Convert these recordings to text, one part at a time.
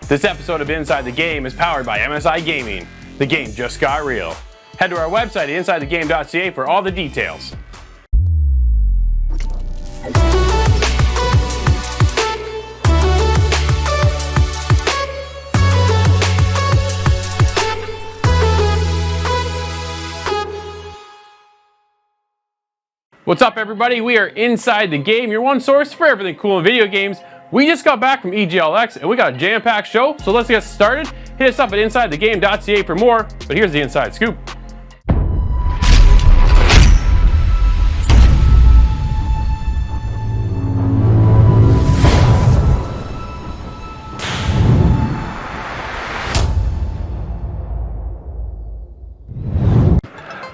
This episode of Inside the Game is powered by MSI Gaming. The game just got real. Head to our website at insidethegame.ca for all the details. What's up, everybody? We are Inside the Game, your one source for everything cool in video games. We just got back from EGLX and we got a jam-packed show, so let's get started. Hit us up at insidethegame.ca for more, but here's the inside scoop.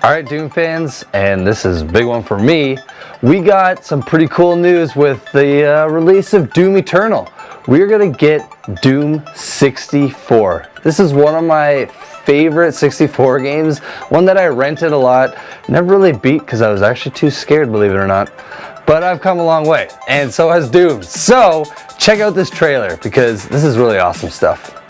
Alright, Doom fans, and this is a big one for me. We got some pretty cool news with the release of Doom Eternal. We're gonna get Doom 64. This is one of my favorite 64 games, one that I rented a lot, never really beat because I was actually too scared, believe it or not. But I've come a long way, and so has Doom. So check out this trailer because this is really awesome stuff.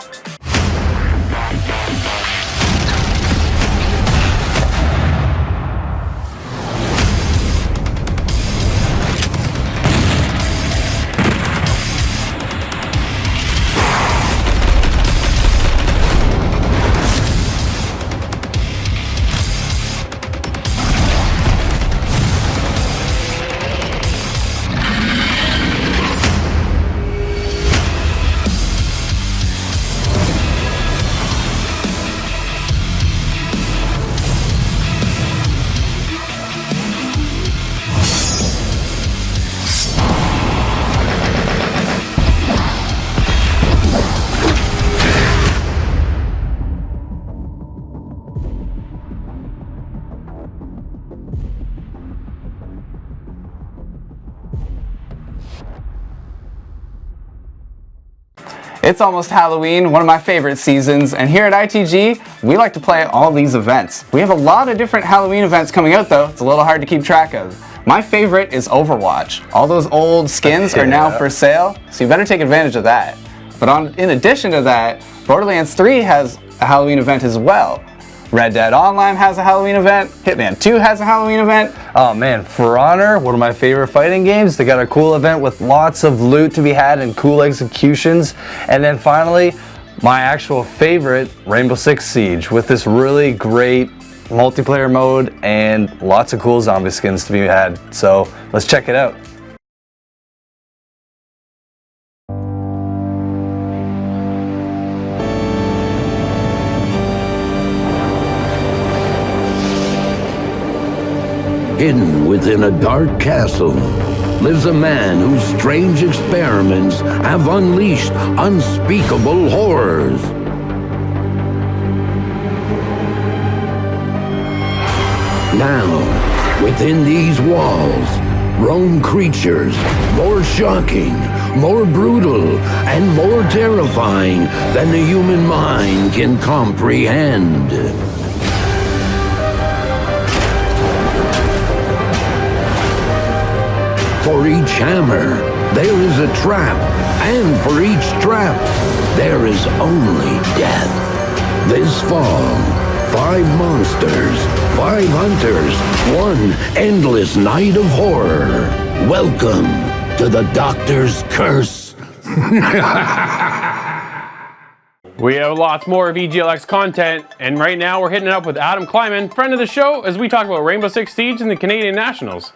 It's almost Halloween, one of my favorite seasons, and here at ITG, we like to play all these events. We have a lot of different Halloween events coming out though, it's a little hard to keep track of. My favorite is Overwatch. All those old skins are now for sale, so you better take advantage of that. But in addition to that, Borderlands 3 has a Halloween event as well. Red Dead Online has a Halloween event, Hitman 2 has a Halloween event. Oh man, For Honor, one of my favorite fighting games, they got a cool event with lots of loot to be had and cool executions. And then finally, my actual favorite, Rainbow Six Siege, with this really great multiplayer mode and lots of cool zombie skins to be had. So let's check it out. Hidden within a dark castle lives a man whose strange experiments have unleashed unspeakable horrors. Now, within these walls, roam creatures more shocking, more brutal, and more terrifying than the human mind can comprehend. For each hammer, there is a trap, and for each trap, there is only death. This fall, 5 monsters, 5 hunters, 1 endless night of horror. Welcome to the Doctor's Curse. We have lots more of EGLX content, and right now we're hitting it up with Adam Kleiman, friend of the show, as we talk about Rainbow Six Siege and the Canadian Nationals.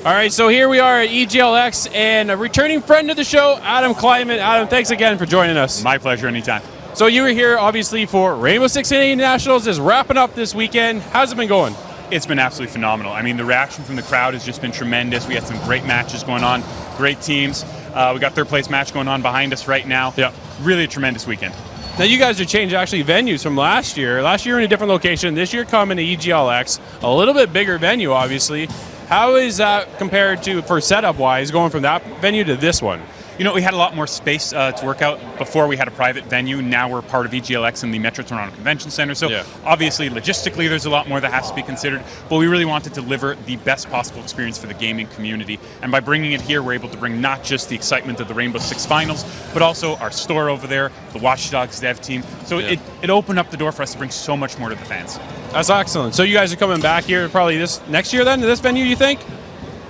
All right, so here we are at EGLX, and a returning friend of the show, Adam Kleiman. Adam, thanks again for joining us. My pleasure, anytime. So you were here, obviously, for Rainbow Six Canadian Nationals is wrapping up this weekend. How's it been going? It's been absolutely phenomenal. I mean, the reaction from the crowd has just been tremendous. We had some great matches going on, great teams. We got third place match going on behind us right now. Yeah. Really a tremendous weekend. Now you guys have changed actually venues from last year. Last year in a different location. This year coming to EGLX, a little bit bigger venue, obviously. How is that compared to, for setup wise, going from that venue to this one? You know, we had a lot more space to work out before we had a private venue. Now we're part of EGLX and the Metro Toronto Convention Center. So obviously, logistically, there's a lot more that has to be considered. But we really wanted to deliver the best possible experience for the gaming community. And by bringing it here, we're able to bring not just the excitement of the Rainbow Six Finals, but also our store over there, the Watch Dogs dev team. So it opened up the door for us to bring so much more to the fans. That's excellent. So you guys are coming back here probably this next year then to this venue, you think?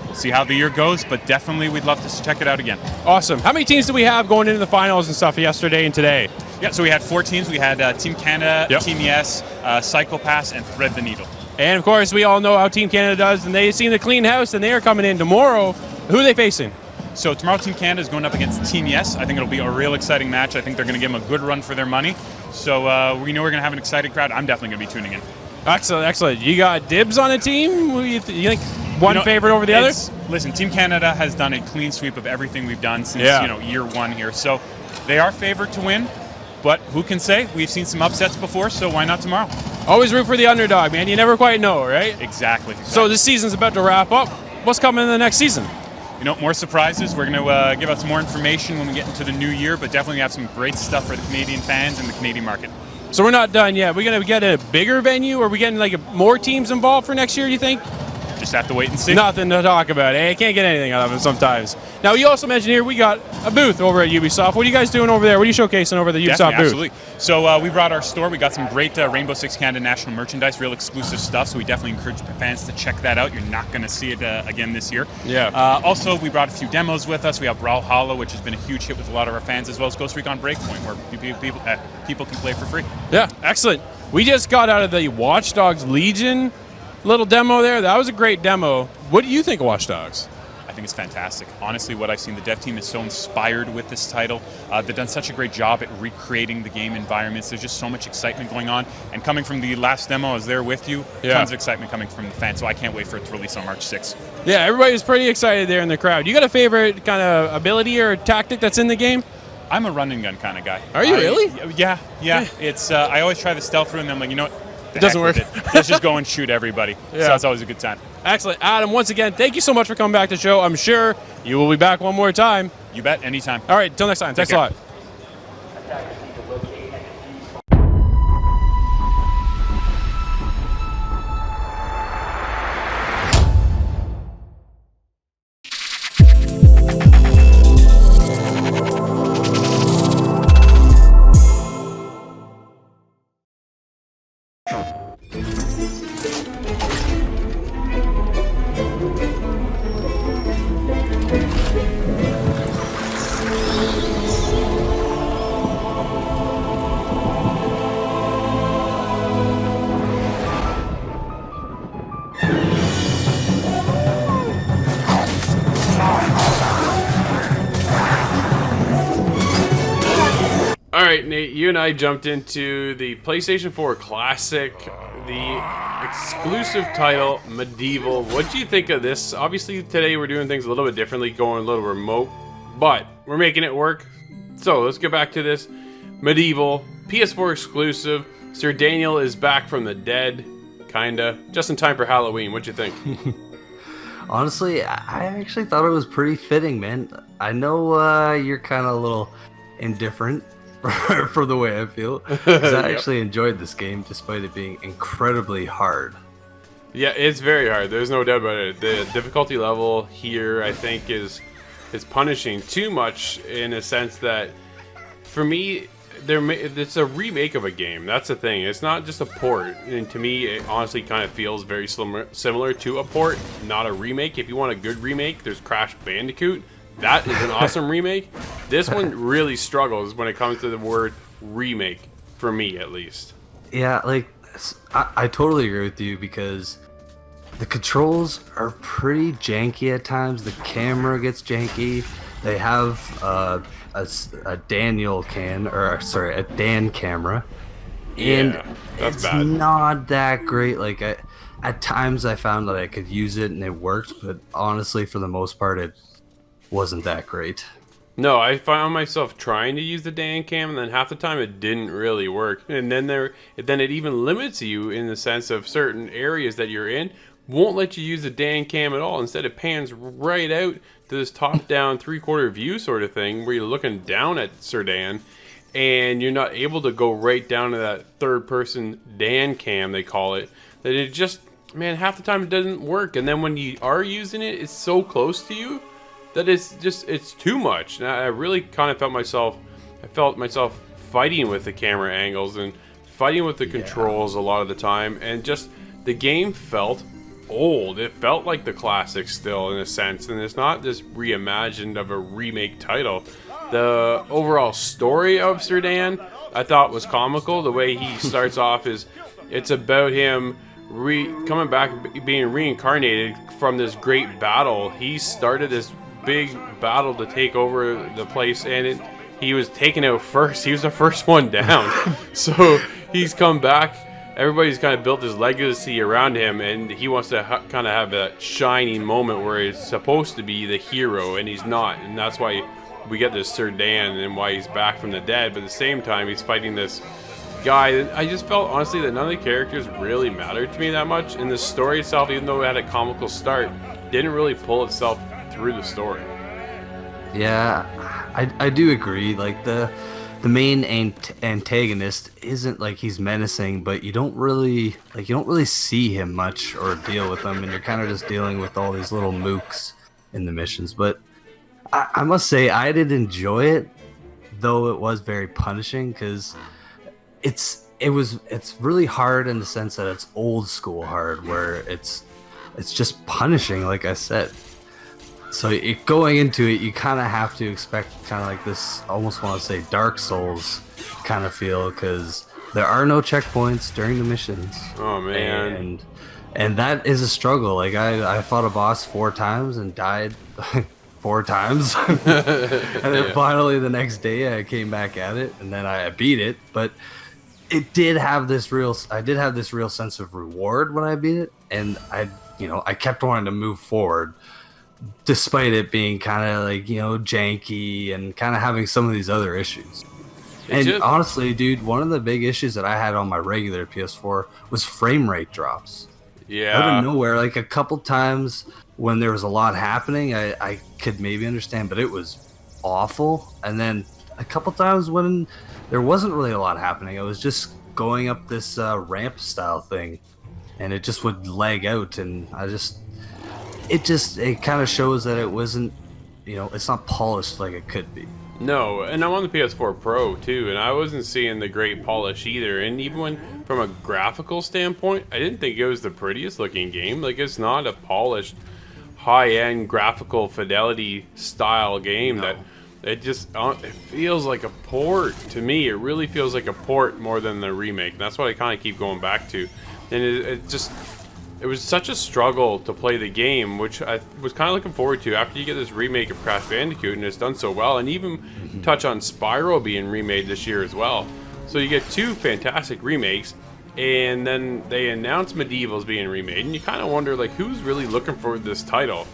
We'll see how the year goes, but definitely we'd love to check it out again. Awesome. How many teams do we have going into the finals and stuff yesterday and today? Yeah, so we had 4 teams. We had Team Canada, Team Yes, Cycle Pass, and Thread the Needle. And of course, we all know how Team Canada does, and they seem to clean house, and they are coming in tomorrow. Who are they facing? So tomorrow, Team Canada is going up against Team Yes. I think it'll be a real exciting match. I think they're going to give them a good run for their money. So we know we're going to have an excited crowd. I'm definitely going to be tuning in. Excellent, excellent. You got dibs on a team? You think one favorite over the other? Listen, Team Canada has done a clean sweep of everything we've done since year one here. So they are favored to win, but who can say? We've seen some upsets before, so why not tomorrow? Always root for the underdog, man. You never quite know, right? Exactly. So this season's about to wrap up. What's coming in the next season? You know, more surprises. We're going to give out some more information when we get into the new year, but definitely have some great stuff for the Canadian fans and the Canadian market. So we're not done yet. We're going to get a bigger venue? Or are we getting like more teams involved for next year, you think? Just have to wait and see. Nothing to talk about. I can't get anything out of them sometimes. Now, you also mentioned here we got a booth over at Ubisoft. What are you guys doing over there? What are you showcasing over the Ubisoft booth? Absolutely. So we brought our store. We got some great Rainbow Six Canada national merchandise, real exclusive stuff. So we definitely encourage fans to check that out. You're not going to see it again this year. Yeah. Also, we brought a few demos with us. We have Brawl Hollow, which has been a huge hit with a lot of our fans, as well as Ghost Recon Breakpoint, where people can play for free. Yeah, excellent. We just got out of the Watch Dogs Legion little demo there. That was a great demo. What do you think of Watch Dogs? I think it's fantastic. Honestly, what I've seen, the dev team is so inspired with this title. They've done such a great job at recreating the game environments. There's just so much excitement going on. And coming from the last demo, I was there with you. Tons of excitement coming from the fans. So I can't wait for it to release on March 6th. Yeah, everybody's pretty excited there in the crowd. You got a favorite kind of ability or tactic that's in the game? I'm a run and gun kind of guy. Are you really? Yeah. It's I always try the stealth route, and I'm like, you know what? It doesn't work. Let's just go and shoot everybody. Yeah. So it's always a good time. Excellent. Adam, once again, thank you so much for coming back to the show. I'm sure you will be back one more time. You bet, anytime. All right, until next time. Thanks a lot. All right, Nate, you and I jumped into the PlayStation 4 Classic, the exclusive title, Medieval. What do you think of this? Obviously, today we're doing things a little bit differently, going a little remote, but we're making it work. So let's get back to this. Medieval, PS4 exclusive. Sir Daniel is back from the dead, kinda. Just in time for Halloween. What'd you think? Honestly, I actually thought it was pretty fitting, man. I know you're kind of a little indifferent for the way I feel, because I actually enjoyed this game despite it being incredibly hard. Yeah, it's very hard. There's no doubt about it. The difficulty level here, I think, is punishing too much in a sense that, for me, it's a remake of a game. That's the thing. It's not just a port. And to me, it honestly kind of feels very similar to a port, not a remake. If you want a good remake, there's Crash Bandicoot. That is an awesome remake. This one really struggles when it comes to the word remake, for me at least. Yeah, like, I totally agree with you, because the controls are pretty janky at times. The camera gets janky. They have a Dan camera, and that's it's bad. Not that great. Like, at times I found that I could use it and it worked, but honestly, for the most part, it wasn't that great. No, I found myself trying to use the Dan cam, and then half the time it didn't really work. And then it even limits you in the sense of certain areas that you're in won't let you use the Dan cam at all. Instead, it pans right out to this top-down, three-quarter view sort of thing where you're looking down at Sir Dan, and you're not able to go right down to that third-person Dan cam, they call it. That it just, man, half the time it doesn't work. And then when you are using it, it's so close to you that it's too much. And I really kind of felt myself fighting with the camera angles and fighting with the controls a lot of the time, and just the game felt old. It felt like the classic still, in a sense, and it's not this reimagined of a remake title. The overall story of Sir Dan I thought was comical. The way he starts off is, it's about him coming back, being reincarnated from this great battle. He started this big battle to take over the place, and he was taken out first. He was the first one down. So he's come back. Everybody's kind of built his legacy around him, and he wants to kind of have that shining moment where he's supposed to be the hero, and he's not. And that's why we get this Sir Dan and why he's back from the dead. But at the same time, he's fighting this guy. I just felt, honestly, that none of the characters really mattered to me that much. And the story itself, even though it had a comical start, didn't really pull itself through the story. Yeah, I do agree. Like, the main antagonist isn't like he's menacing, but you don't really see him much or deal with him, and you're kind of just dealing with all these little mooks in the missions. But I must say, I did enjoy it, though it was very punishing, because it's really hard in the sense that it's old school hard, where it's just punishing, like I said. So going into it, you kind of have to expect kind of like this, I almost want to say Dark Souls kind of feel, because there are no checkpoints during the missions. Oh man! And that is a struggle. Like I fought a boss 4 times and died 4 times, and then finally the next day I came back at it, and then I beat it. But I did have this real sense of reward when I beat it, and I kept wanting to move forward, despite it being kind of like, janky and kind of having some of these other issues. Honestly, dude, one of the big issues that I had on my regular PS4 was frame rate drops. Yeah. Out of nowhere, like a couple times when there was a lot happening, I could maybe understand, but it was awful. And then a couple times when there wasn't really a lot happening, I was just going up this ramp style thing, and it just would lag out, and it kind of shows that it wasn't, it's not polished like it could be. No, and I'm on the PS4 Pro too, and I wasn't seeing the great polish either. And even from a graphical standpoint, I didn't think it was the prettiest looking game. Like, it's not a polished, high-end graphical fidelity style game. No. It feels like a port to me. It really feels like a port more than the remake. And that's what I kind of keep going back to. And it was such a struggle to play the game, which I was kind of looking forward to after you get this remake of Crash Bandicoot, and it's done so well, and even touch on Spyro being remade this year as well. So you get 2 fantastic remakes, and then they announce Medieval's being remade, and you kind of wonder, like, who's really looking for this title?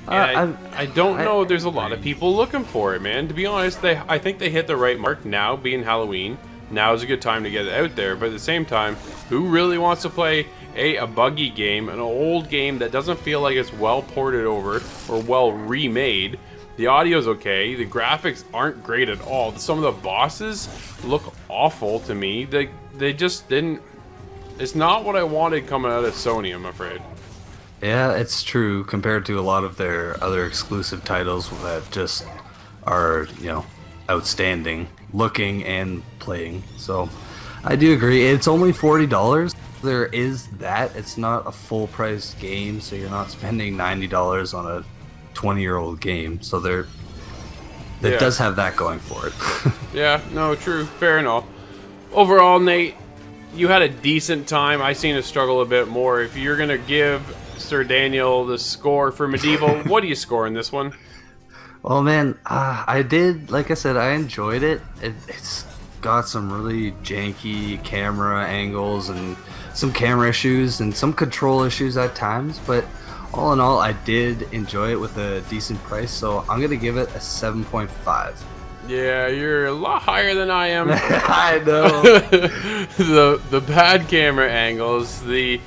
And I don't know. There's a lot of people looking for it, man. To be honest, I think they hit the right mark now, being Halloween. Now is a good time to get it out there, but at the same time, who really wants to play a buggy game, an old game that doesn't feel like it's well ported over or well remade? The audio's okay, the graphics aren't great at all. Some of the bosses look awful to me. They just didn't. It's not what I wanted coming out of Sony, I'm afraid. Yeah, it's true compared to a lot of their other exclusive titles that just are, outstanding looking and playing. So I do agree. It's only $40. There is that. It's not a full price game, so you're not spending $90 on a 20-year-old game. So that does have that going for it. Yeah, no, true. Fair enough. Overall, Nate, you had a decent time. I seen it struggle a bit more. If you're going to give Sir Daniel the score for Medieval, what do you score in this one? Well, man, I did, like I said, I enjoyed it. It's got some really janky camera angles and some camera issues and some control issues at times, but all in all, I did enjoy it with a decent price, so I'm going to give it a 7.5. Yeah, you're a lot higher than I am. I know. The bad camera angles, the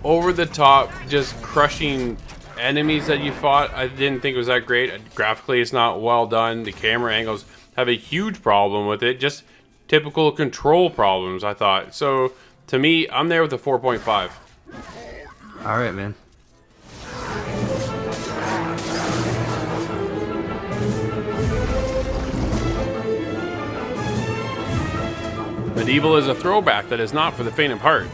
over-the-top, just crushing enemies that you fought, I didn't think it was that great. Graphically, it's not well done. The camera angles have a huge problem with it. Just typical control problems, I thought. So, to me, I'm there with a 4.5. All right, man. Medieval is a throwback that is not for the faint of heart.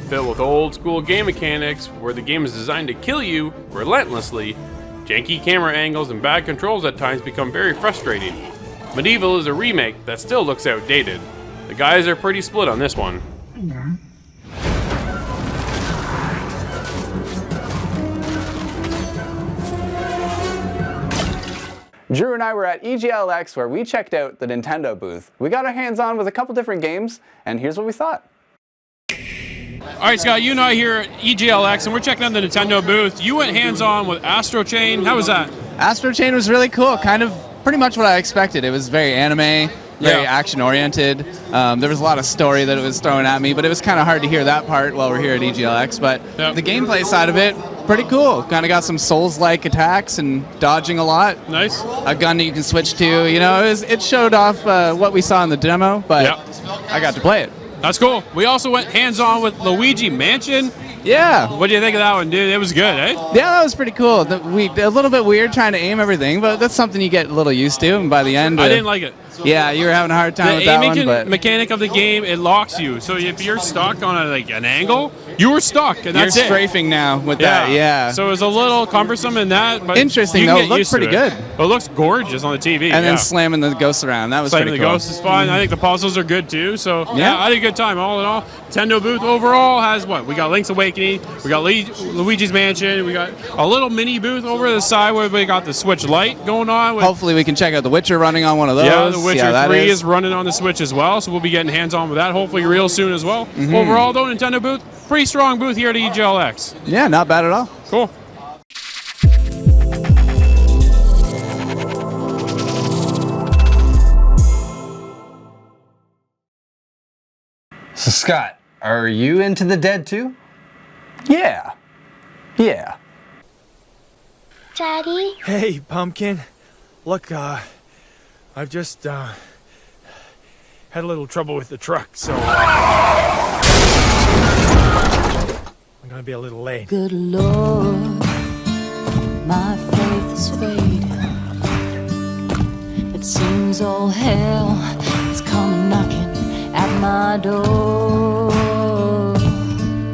Filled with old school game mechanics where the game is designed to kill you relentlessly, janky camera angles and bad controls at times become very frustrating. Medieval is a remake that still looks outdated. The guys are pretty split on this one. Drew and I were at EGLX where we checked out the Nintendo booth. We got our hands on with a couple different games, and here's what we thought. All right, Scott, you and I here at EGLX, and we're checking out the Nintendo booth. You went hands-on with Astro Chain. How was that? Astro Chain was really cool, kind of pretty much what I expected. It was very anime, very action-oriented. There was a lot of story that it was throwing at me, but it was kind of hard to hear that part while we're here at EGLX. But the gameplay side of it, pretty cool. Kind of got some Souls-like attacks and dodging a lot. Nice. A gun that you can switch to. You know, it showed off what we saw in the demo, but I got to play it. That's cool. We also went hands-on with Luigi Mansion. Yeah. What do you think of that one, dude? It was good, eh? Yeah, that was pretty cool. A little bit weird trying to aim everything, but that's something you get a little used to, and by the end... I didn't like it. Yeah, you were having a hard time with that one, but... The mechanic of the game, it locks you. So if you're stuck on an angle, you were stuck, and that's You're it. strafing now with that, yeah. So it was a little cumbersome in that, but interesting, you can though. get It looked used to pretty it. good. But it looks gorgeous on the TV. And then slamming the ghosts around. That was Slamming pretty the cool. ghosts is fun. I think the puzzles are good, too. So, Yeah. I had a good time, all in all. Nintendo booth overall has what? We got Link's Awakening. We got Luigi's Mansion. We got a little mini booth over to the side where we got the Switch Lite going on. Hopefully we can check out The Witcher running on one of those. Yeah, The Witcher 3 is is running on the Switch as well, so we'll be getting hands-on with that hopefully real soon as well. Overall, though, Nintendo booth, pretty strong booth here at EGLX. Yeah, not bad at all. Cool. So Scott, are you into the Dead too? Yeah. Yeah. Daddy? Hey, Pumpkin. Look, I've just, had a little trouble with the truck, so... I'm gonna be a little late. Good Lord, my faith is fading. It seems all hell is coming knocking at my door.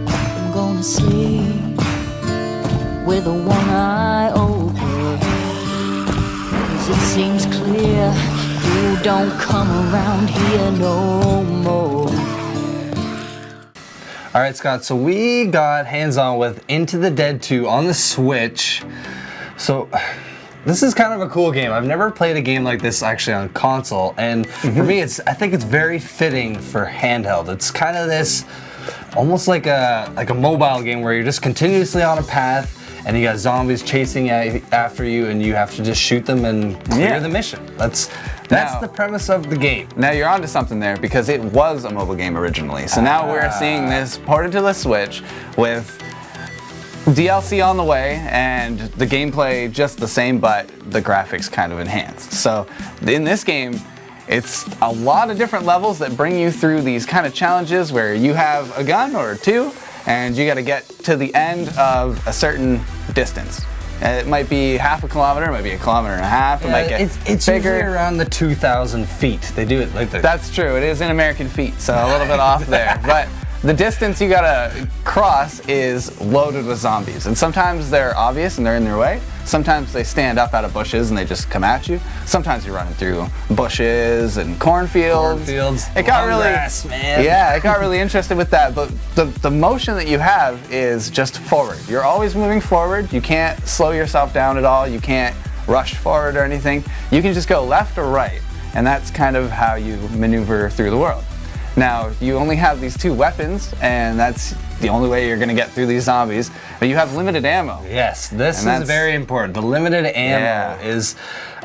I'm gonna sleep with one eye open, 'cause it seems clear you don't come around here no more. All right, Scott, so we got hands-on with Into the Dead 2 on the Switch. So this is kind of a cool game. I've never played a game like this actually on console, and for me, I think it's very fitting for handheld. It's kind of this, almost like a mobile game where you're just continuously on a path, and you got zombies chasing after you, and you have to just shoot them and clear the mission. That's the premise of the game. Now you're onto something there, because it was a mobile game originally. So now we're seeing this ported to the Switch with DLC on the way and the gameplay just the same, but the graphics kind of enhanced. So in this game, it's a lot of different levels that bring you through these kind of challenges where you have a gun or two and you got to get to the end of a certain distance. It might be half a kilometer, it might be a kilometer and a half, it might get it's bigger. usually around the 2,000 feet. They do it like that. That's true, it is in American feet, so a little bit off there. But the distance you gotta cross is loaded with zombies. And sometimes they're obvious and they're in your way. Sometimes they stand up out of bushes and they just come at you. Sometimes you're running through bushes and cornfields. It got really, grass, man. Yeah, it got really interested with that. But the motion that you have is just forward. You're always moving forward. You can't slow yourself down at all. You can't rush forward or anything. You can just go left or right. And that's kind of how you maneuver through the world. Now, you only have these two weapons, and that's the only way you're going to get through these zombies. But you have limited ammo. Yes, this is very important. The limited ammo is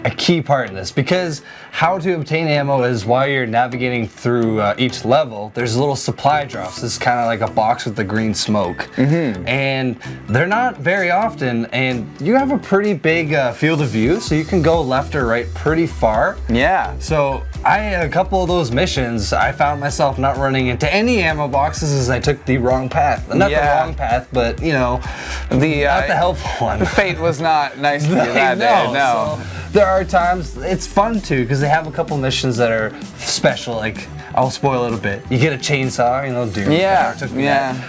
a key part in this, because how to obtain ammo is while you're navigating through each level, there's little supply drops. This is kind of like a box with the green smoke. And they're not very often, and you have a pretty big field of view, so you can go left or right pretty far. Yeah. So a couple of those missions, I found myself not running into any ammo boxes as I took the wrong path. Not the wrong path, but you know, not the helpful one. Fate was not nice to you that day. No. So there are times it's fun too, because they have a couple missions that are special. Like, I'll spoil it a bit. You get a chainsaw, you know, Doom. Yeah.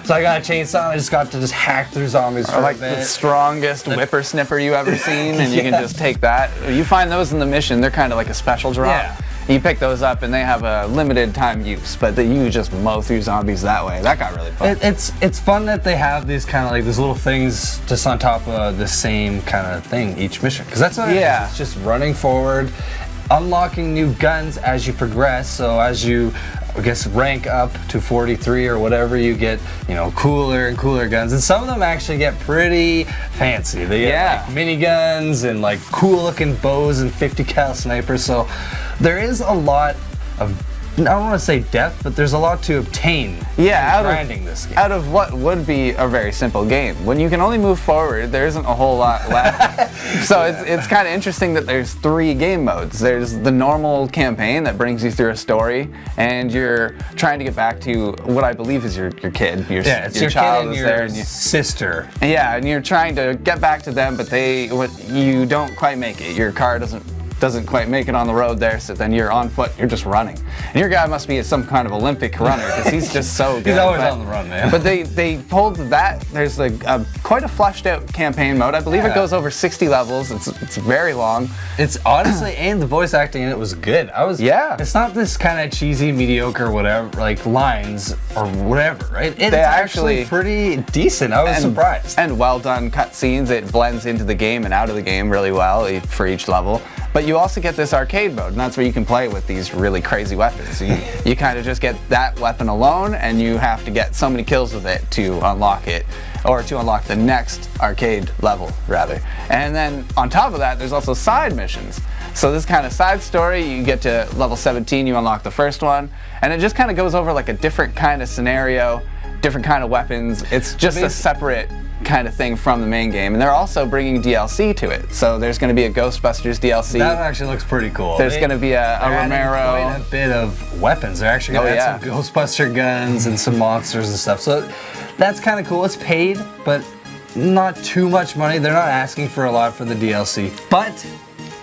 So I got a chainsaw and I just got to just hack through zombies for like a bit. the strongest whippersnipper you ever seen, and you can just take that. You find those in the mission, they're kind of like a special drop. Yeah. You pick those up and they have a limited time use, but you just mow through zombies that way. That got really fun. It's fun that they have these kind of like these little things just on top of the same kind of thing each mission, because that's what it is. It's just running forward, unlocking new guns as you progress. So as you, I guess, rank up to 43 or whatever, you get, you know, cooler and cooler guns, and some of them actually get pretty fancy. They get like miniguns and like cool looking bows and 50 cal snipers. So there is a lot of, I don't want to say depth, but there's a lot to obtain. Grinding this game. Out of what would be a very simple game. When you can only move forward, there isn't a whole lot left. So it's kind of interesting that there's 3 game modes. There's the normal campaign that brings you through a story, and you're trying to get back to what I believe is your kid. It's your child kid and is your there, and sister. Yeah, and you're trying to get back to them, but you don't quite make it. Your car doesn't quite make it on the road there, so then you're on foot, you're just running. And your guy must be some kind of Olympic runner, because he's just so good. He's always on the run, man. But they pulled that, there's quite a fleshed out campaign mode. I believe it goes over 60 levels, it's very long. It's honestly, and the voice acting in it was good. It's not this kind of cheesy, mediocre, whatever, like lines or whatever, right? It's actually pretty decent. I was surprised. And well done cutscenes. It blends into the game and out of the game really well for each level. But you also get this arcade mode, and that's where you can play with these really crazy weapons. So you kind of just get that weapon alone, and you have to get so many kills with it to unlock it, or to unlock the next arcade level, rather. And then on top of that, there's also side missions. So this kind of side story, you get to level 17, you unlock the first one, and it just kind of goes over like a different kind of scenario, different kind of weapons. It's just a separate kind of thing from the main game, and they're also bringing DLC to it. So there's going to be a Ghostbusters DLC. That actually looks pretty cool. There's going to be a Romero. Quite a bit of weapons. They're actually going to add some Ghostbuster guns and some monsters and stuff. So that's kind of cool. It's paid, but not too much money. They're not asking for a lot for the DLC. But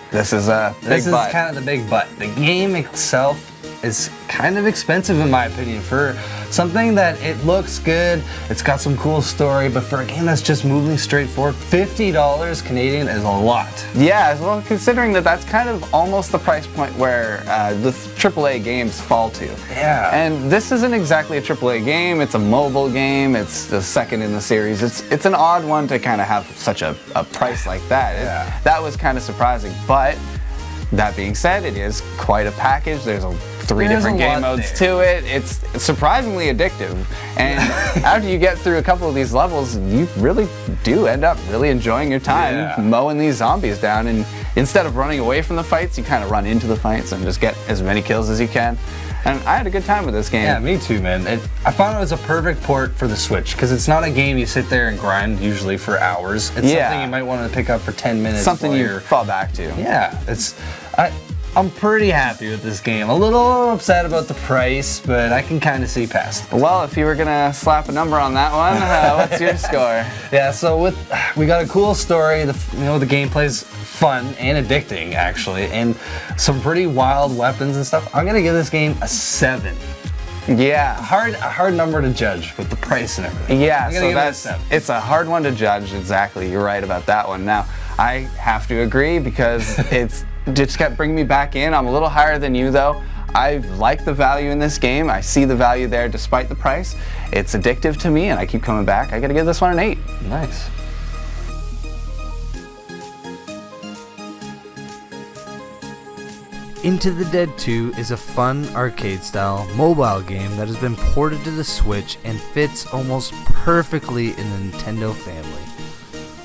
this is a big This is kind of the big but. The game itself is kind of expensive in my opinion for something that it looks good, it's got some cool story, but for a game that's just moving straight forward, $50 Canadian is a lot. Yeah, well, considering that that's kind of almost the price point where the AAA games fall to. Yeah. And this isn't exactly a AAA game, it's a mobile game, it's the second in the series. It's an odd one to kind of have such a price like that. That was kind of surprising, but that being said, it is quite a package. There's 3 different game modes to it. It's surprisingly addictive. And after you get through a couple of these levels, you really do end up really enjoying your time mowing these zombies down. And instead of running away from the fights, you kind of run into the fights and just get as many kills as you can. And I had a good time with this game. Yeah, me too, man. I found it was a perfect port for the Switch, because it's not a game you sit there and grind usually for hours. It's something you might want to pick up for 10 minutes. Something you fall back to. Yeah, I'm pretty happy with this game. A little upset about the price, but I can kind of see past it. Well, if you were gonna slap a number on that one, what's your score? Yeah, so we got a cool story. The gameplay's fun and addicting actually, and some pretty wild weapons and stuff. I'm gonna give this game a 7. Yeah, a hard number to judge with the price and everything. Yeah, so it's a hard one to judge. Exactly, you're right about that one. Now, I have to agree because it just kept bringing me back in. I'm a little higher than you though. I like the value in this game. I see the value there despite the price. It's addictive to me and I keep coming back. I gotta give this one an 8. Nice. Into the Dead 2 is a fun arcade-style mobile game that has been ported to the Switch and fits almost perfectly in the Nintendo family.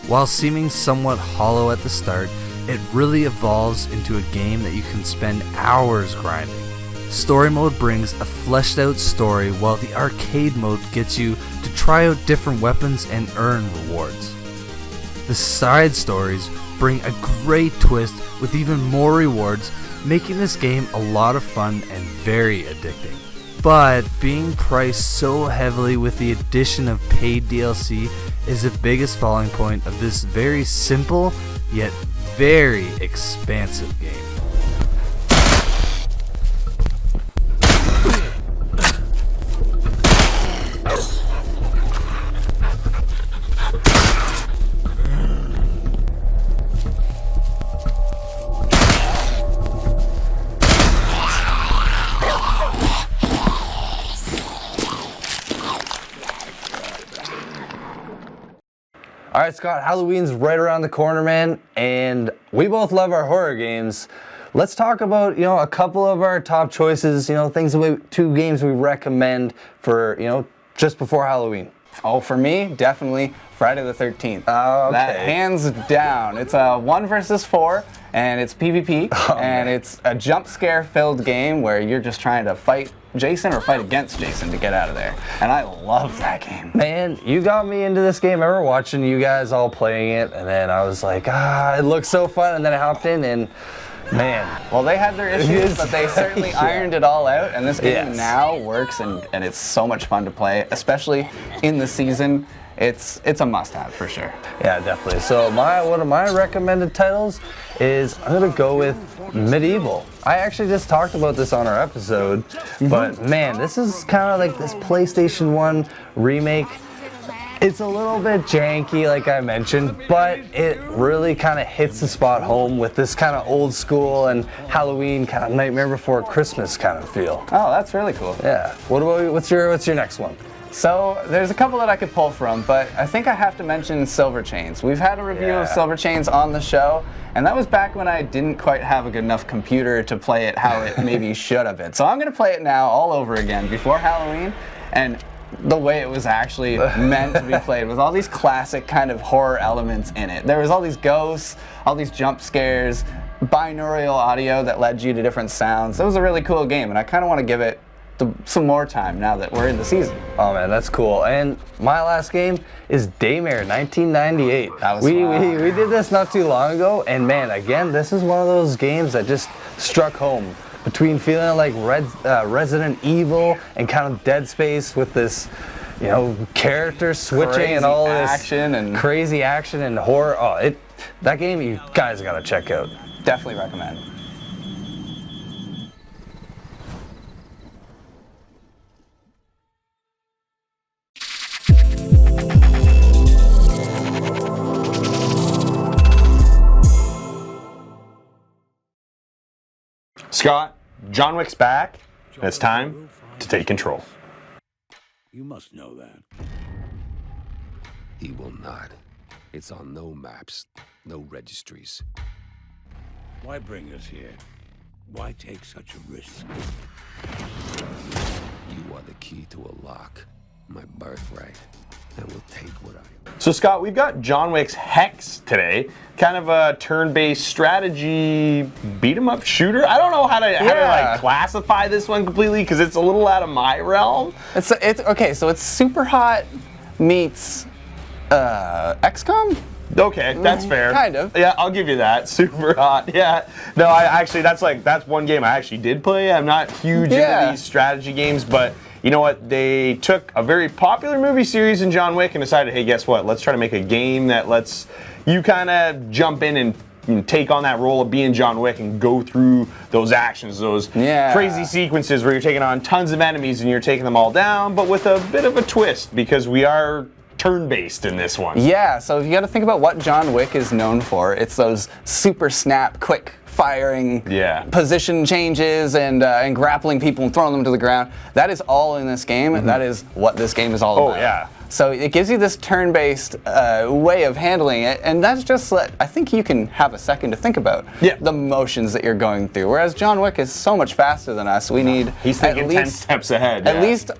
While seeming somewhat hollow at the start, it really evolves into a game that you can spend hours grinding. Story mode brings a fleshed out story, while the arcade mode gets you to try out different weapons and earn rewards. The side stories bring a great twist with even more rewards, making this game a lot of fun and very addicting. But being priced so heavily with the addition of paid DLC is the biggest falling point of this very simple yet very expansive game. All right, Scott, Halloween's right around the corner, man, and we both love our horror games. Let's talk about, a couple of our top choices, two games we recommend for, just before Halloween. Oh, for me, definitely Friday the 13th. Okay. That hands down. It's a 1 versus 4, and it's PvP, and it's a jump scare filled game where you're just trying to fight Jason or fight against Jason to get out of there. And I love that game. Man, you got me into this game. I remember watching you guys all playing it, and then I was like, it looks so fun, and then I hopped in, and man. Well, they had their issues, but they certainly Yeah. ironed it all out, and this game Yes. now works, and it's so much fun to play, especially in the season. It's a must-have for sure. Yeah, definitely. So one of my recommended titles is I'm gonna go with Medieval. I actually just talked about this on our episode, but man, this is kind of like this PlayStation 1 remake. It's a little bit janky, like I mentioned, but it really kind of hits the spot home with this kind of old school and Halloween kind of Nightmare Before Christmas kind of feel. Oh, that's really cool. Yeah. What about what's your next one? So there's a couple that I could pull from, but I think I have to mention Silver Chains. We've had a review of Silver Chains on the show, and that was back when I didn't quite have a good enough computer to play it how it maybe should have been. So I'm going to play it now all over again before Halloween, and the way it was actually meant to be played with all these classic kind of horror elements in it. There was all these ghosts, all these jump scares, binaural audio that led you to different sounds. It was a really cool game, and I kind of want to give it some more time now that we're in the season. Oh man, that's cool. And my last game is Daymare 1998. That was we fun. we did this not too long ago, and man, again, this is one of those games that just struck home. Between feeling like Resident Evil and kind of Dead Space with this, character switching Crazy and all this action and crazy action and horror. Oh, that game you guys gotta check out. definitely recommend. Scott, John Wick's back, and it's time to take control. You must know that. He will not. It's on no maps, no registries. Why bring us here? Why take such a risk? You are the key to a lock, my birthright. I will take what I am. So Scott, we've got John Wick's Hex today, kind of a turn-based strategy beat-em-up shooter. I don't know how to classify this one completely because it's a little out of my realm. It's okay. So it's Super Hot meets XCOM. Okay, that's fair. Kind of. Yeah, I'll give you that. Super hot. Yeah. No, that's one game I actually did play. I'm not huge into these strategy games, but you know what? They took a very popular movie series in John Wick and decided, hey, guess what? Let's try to make a game that lets you kind of jump in and take on that role of being John Wick and go through those actions, those crazy sequences where you're taking on tons of enemies and you're taking them all down, but with a bit of a twist because we are turn-based in this one. Yeah, so if you got to think about what John Wick is known for, it's those super snap, quick firing position changes and grappling people and throwing them to the ground. That is all in this game. That is what this game is all about. Oh yeah. So it gives you this turn-based way of handling it, and that's just I think you can have a second to think about the motions that you're going through. Whereas John Wick is so much faster than us. We need He's thinking 10 steps ahead.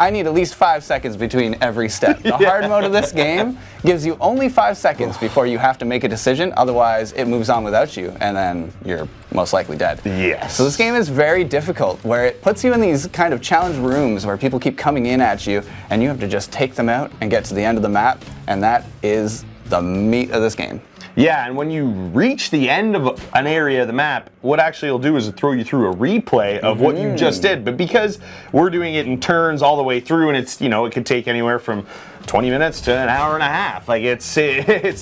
I need at least 5 seconds between every step. The hard mode of this game gives you only 5 seconds before you have to make a decision. Otherwise, it moves on without you, and then you're most likely dead. Yes. So this game is very difficult, where it puts you in these kind of challenge rooms where people keep coming in at you, and you have to just take them out and get to the end of the map, and that is the meat of this game. Yeah, and when you reach the end of an area of the map, what actually it'll do is throw you through a replay of what you just did. But because we're doing it in turns all the way through, and it's, it could take anywhere from 20 minutes to an hour and a half. Like it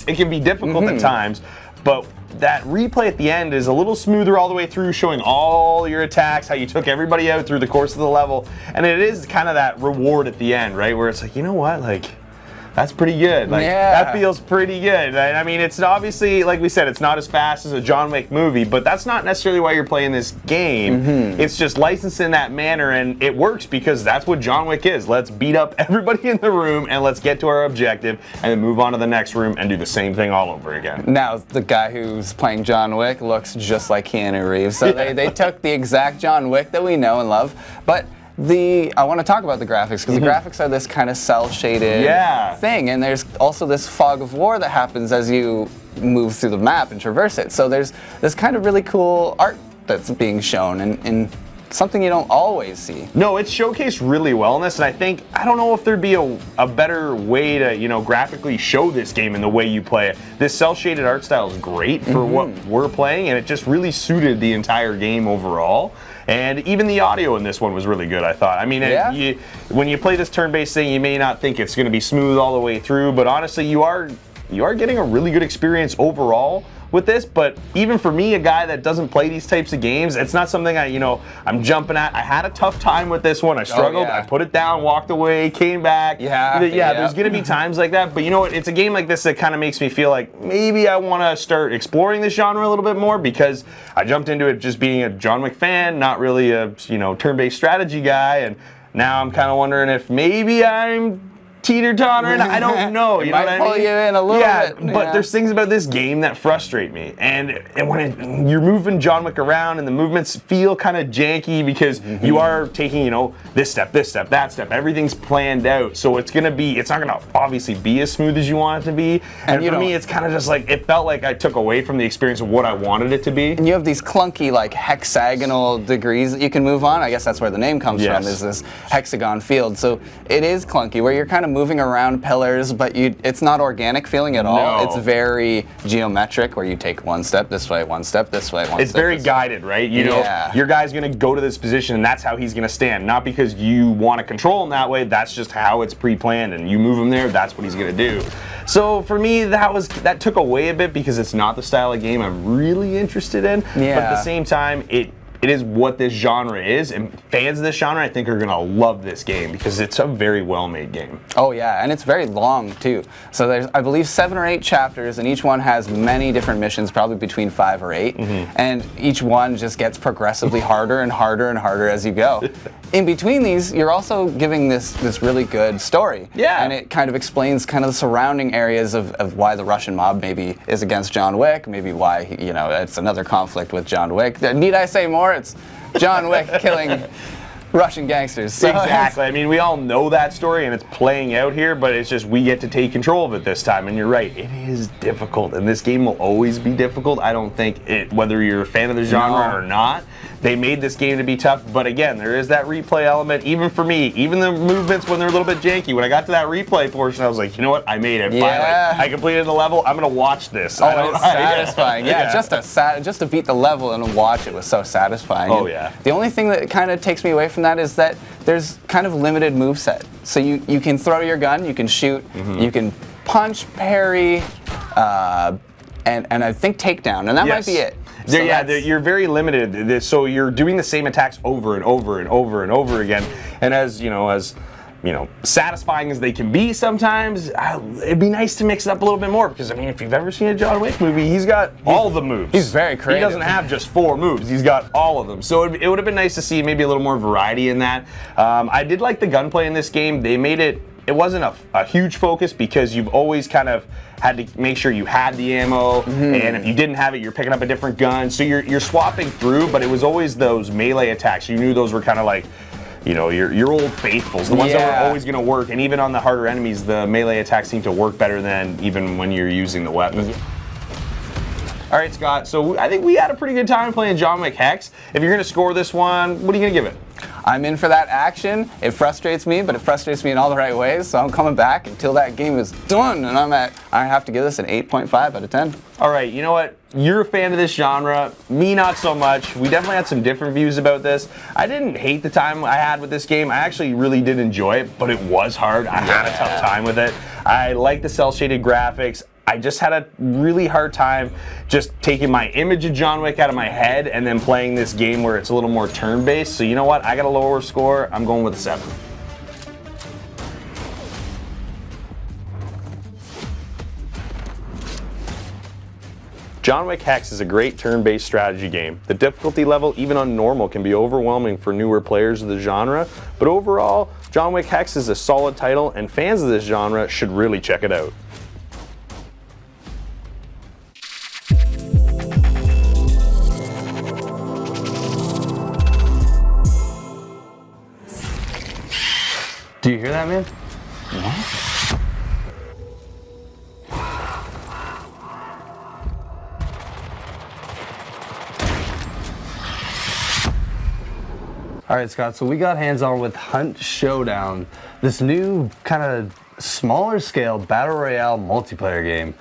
can be difficult at times, but that replay at the end is a little smoother all the way through, showing all your attacks, how you took everybody out through the course of the level, and it is kind of that reward at the end, right? Where it's like, you know what, like, that's pretty good. Like, that feels pretty good. Right? I mean, it's obviously, like we said, it's not as fast as a John Wick movie, but that's not necessarily why you're playing this game. It's just licensed in that manner, and it works because that's what John Wick is. Let's beat up everybody in the room, and let's get to our objective, and then move on to the next room and do the same thing all over again. Now, the guy who's playing John Wick looks just like Keanu Reeves, so they took the exact John Wick that we know and love, but I want to talk about the graphics, because the graphics are this kind of cel-shaded thing, and there's also this fog of war that happens as you move through the map and traverse it. So there's this kind of really cool art that's being shown, and something you don't always see. No, it's showcased really well in this, and I don't know if there'd be a better way to, graphically show this game in the way you play it. This cel-shaded art style is great for what we're playing, and it just really suited the entire game overall. And even the audio in this one was really good, I thought. I mean, when you play this turn-based thing, you may not think it's going to be smooth all the way through, but honestly, you are getting a really good experience overall with this. But even for me, a guy that doesn't play these types of games, it's not something I'm jumping at. I had a tough time with this one. I struggled. I put it down, walked away, came back. There's going to be times like that. But you know what? It's a game like this that kind of makes me feel like maybe I want to start exploring this genre a little bit more, because I jumped into it just being a John Wick fan, not really a turn-based strategy guy, and now I'm kind of wondering if maybe I'm teeter-tottering. I don't know. You know what I mean? Pull you in a little bit. But there's things about this game that frustrate me. And when you're moving John Wick around and the movements feel kind of janky because you are taking, this step, that step. Everything's planned out. So it's not going to obviously be as smooth as you want it to be. And for me, it's kind of just like, it felt like I took away from the experience of what I wanted it to be. And you have these clunky, like, hexagonal degrees that you can move on. I guess that's where the name comes from, is this hexagon field. So it is clunky, where you're kind of moving around pillars, but it's not organic feeling at all. No. It's very geometric, where you take one step this way, one step this way, one It's step very this guided, right? Your guy's going to go to this position, and that's how he's going to stand. Not because you want to control him that way. That's just how it's pre-planned, and you move him there, that's what he's going to do. So for me, that took away a bit, because it's not the style of game I'm really interested in. But at the same time, it is what this genre is, and fans of this genre, I think, are going to love this game, because it's a very well-made game. Oh yeah, and it's very long too. So there's, I believe, 7 or 8 chapters, and each one has many different missions, probably between 5 or 8, and each one just gets progressively harder and harder and harder as you go. In between these, you're also giving this really good story. Yeah. And it kind of explains kind of the surrounding areas of why the Russian mob maybe is against John Wick, maybe why, it's another conflict with John Wick. Need I say more? It's John Wick killing Russian gangsters. So exactly. I mean, we all know that story, and it's playing out here, but it's just we get to take control of it this time. And you're right, it is difficult, and this game will always be difficult. I don't think whether you're a fan of the genre or not, they made this game to be tough. But again, there is that replay element, even for me. Even the movements when they're a little bit janky. When I got to that replay portion, I was like, you know what? I made it. Finally. I completed the level. I'm gonna watch this. It's satisfying. Just to beat the level and watch it was so satisfying. Oh yeah. The only thing that kind of takes me away from that is that there's kind of limited moveset. So you can throw your gun, you can shoot, you can punch, parry, and I think takedown, and that might be it. So you're very limited. So you're doing the same attacks over and over and over and over again. And as satisfying as they can be sometimes, it'd be nice to mix it up a little bit more. Because I mean, if you've ever seen a John Wick movie, he's got all the moves. He's very creative. He doesn't have just 4 moves. He's got all of them. So it would have been nice to see maybe a little more variety in that. I did like the gunplay in this game. They made it it wasn't a huge focus because you've always kind of had to make sure you had the ammo, and if you didn't have it, you're picking up a different gun. So you're swapping through, but it was always those melee attacks. You knew those were kind of like, you know, your old faithfuls, the ones that were always going to work. And even on the harder enemies, the melee attacks seem to work better than even when you're using the weapon. All right, Scott, so I think we had a pretty good time playing John Wick Hex. If you're going to score this one, what are you going to give it? I'm in for that action. It frustrates me, but it frustrates me in all the right ways, so I'm coming back until that game is done, and I have to give this an 8.5 out of 10. All right, you know what? You're a fan of this genre. Me, not so much. We definitely had some different views about this. I didn't hate the time I had with this game. I actually really did enjoy it, but it was hard. I had a tough time with it. I like the cel-shaded graphics. I just had a really hard time just taking my image of John Wick out of my head and then playing this game where it's a little more turn-based. So you know what? I got a lower score. I'm going with a 7. John Wick Hex is a great turn-based strategy game. The difficulty level, even on normal, can be overwhelming for newer players of the genre, but overall, John Wick Hex is a solid title, and fans of this genre should really check it out. Do you hear that, man? All right, Scott, so we got hands-on with Hunt Showdown, this new kind of smaller scale battle royale multiplayer game.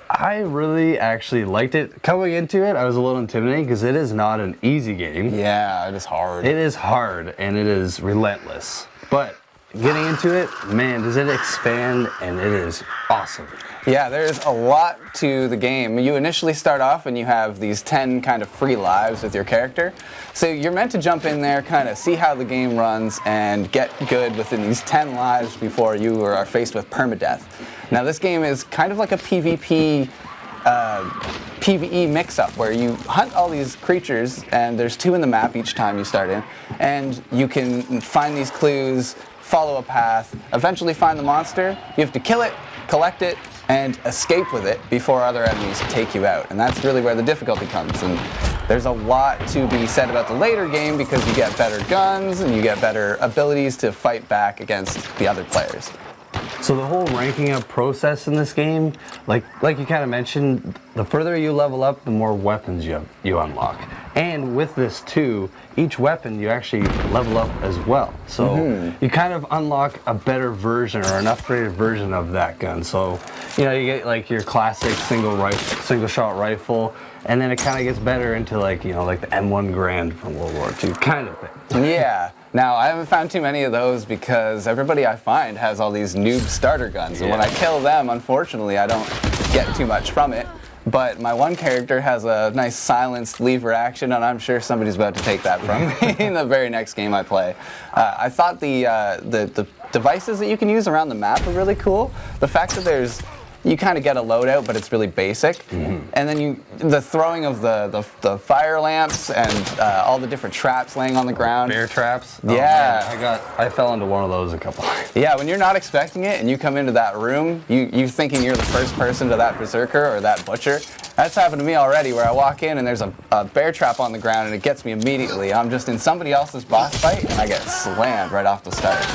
I really actually liked it. Coming into it, I was a little intimidated because it is not an easy game. Yeah, it is hard. It is hard and it is relentless. But getting into it, man, does it expand, and it is awesome. Yeah, there's a lot to the game. You initially start off and you have these 10 kind of free lives with your character. So you're meant to jump in there, kind of see how the game runs, and get good within these 10 lives before you are faced with permadeath. Now this game is kind of like a PvP PvE mix-up where you hunt all these creatures, and there's 2 in the map each time you start in, and you can find these clues, follow a path, eventually find the monster. You have to kill it, collect it, and escape with it before other enemies take you out. And that's really where the difficulty comes. And there's a lot to be said about the later game because you get better guns and you get better abilities to fight back against the other players. So the whole ranking up process in this game, like you kind of mentioned, the further you level up, the more weapons you unlock. And with this too, each weapon you actually level up as well. So you kind of unlock a better version or an upgraded version of that gun. So, you know, you get like your classic single shot rifle, and then it kind of gets better into like, you know, like the M1 Garand from World War II kind of thing. Yeah. Now, I haven't found too many of those because everybody I find has all these noob starter guns. And when I kill them, unfortunately, I don't get too much from it. But my one character has a nice silenced lever action, and I'm sure somebody's about to take that from me in the very next game I play. I thought the devices that you can use around the map are really cool. The fact that you kind of get a loadout, but it's really basic. And then the throwing of the fire lamps and all the different traps laying on the ground. Bear traps? Yeah. Oh, man, I fell into one of those a couple times. Yeah, when you're not expecting it and you come into that room, you thinking you're the first person to that berserker or that butcher. That's happened to me already, where I walk in and there's a bear trap on the ground and it gets me immediately. I'm just in somebody else's boss fight and I get slammed right off the start.